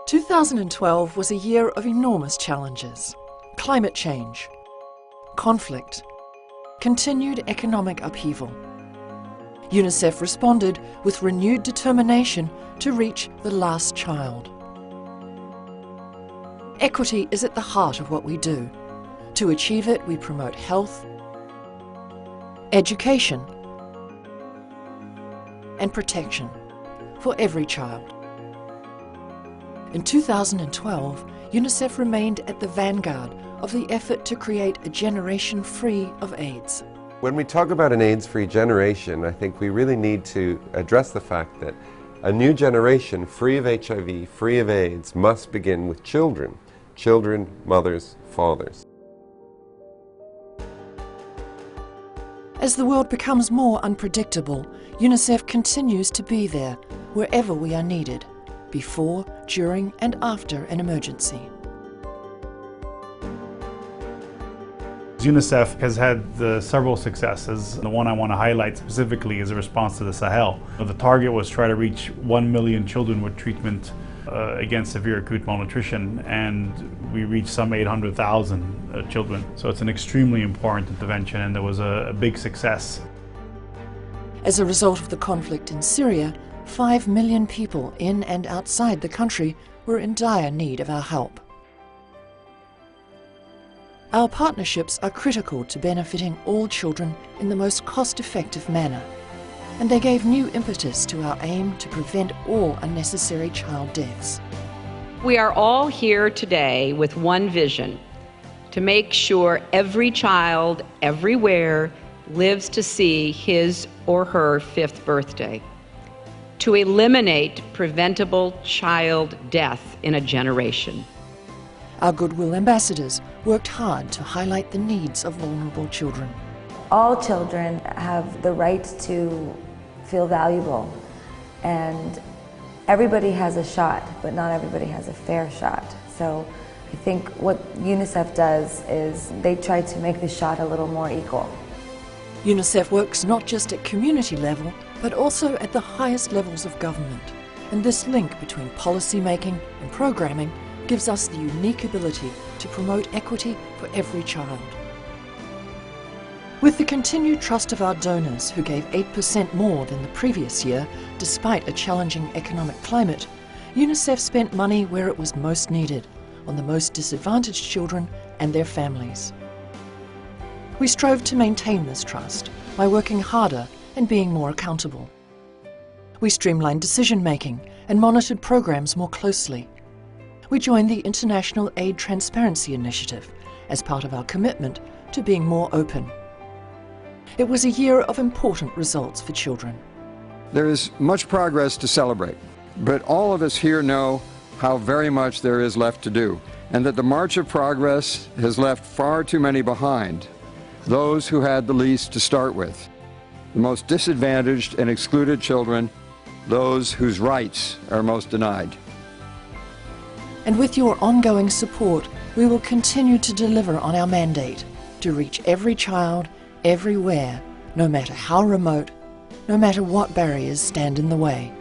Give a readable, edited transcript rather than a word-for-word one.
2012 was a year of enormous challenges. Climate change, conflict, continued economic upheaval. UNICEF responded with renewed determination to reach the last child. Equity is at the heart of what we do. To achieve it, we promote health, education, and protection for every child. In 2012, UNICEF remained at the vanguard of the effort to create a generation free of AIDS. When we talk about an AIDS-free generation, I think we really need to address the fact that a new generation free of HIV, free of AIDS, must begin with children. Children, mothers, fathers. As the world becomes more unpredictable, UNICEF continues to be there wherever we are needed, before, during and after an emergency. UNICEF has had several successes. The one I want to highlight specifically is a response to the Sahel. The target was try to reach 1 million children with treatment against severe acute malnutrition, and we reached some 800,000 children. So it's an extremely important intervention, and there was a big success. As a result of the conflict in Syria, 5 million people in and outside the country were in dire need of our help. Our partnerships are critical to benefiting all children in the most cost-effective manner, and they gave new impetus to our aim to prevent all unnecessary child deaths. We are all here today with one vision: to make sure every child, everywhere, lives to see his or her 5th birthday, to eliminate preventable child death in a generation. Our Goodwill ambassadors worked hard to highlight the needs of vulnerable children. All children have the right to feel valuable, and everybody has a shot, but not everybody has a fair shot. So I think what UNICEF does is they try to make the shot a little more equal. UNICEF works not just at community level, but also at the highest levels of government. And this link between policy making and programming gives us the unique ability to promote equity for every child. With the continued trust of our donors, who gave 8% more than the previous year, despite a challenging economic climate, UNICEF spent money where it was most needed, on the most disadvantaged children and their families. We strove to maintain this trust by working harder and being more accountable. We streamlined decision-making and monitored programs more closely. We joined the International Aid Transparency Initiative as part of our commitment to being more open. It was a year of important results for children. There is much progress to celebrate, but all of us here know how very much there is left to do, and that the march of progress has left far too many behind, those who had the least to start with, the most disadvantaged and excluded children, those whose rights are most denied. And with your ongoing support, we will continue to deliver on our mandate to reach every child, everywhere, no matter how remote, no matter what barriers stand in the way.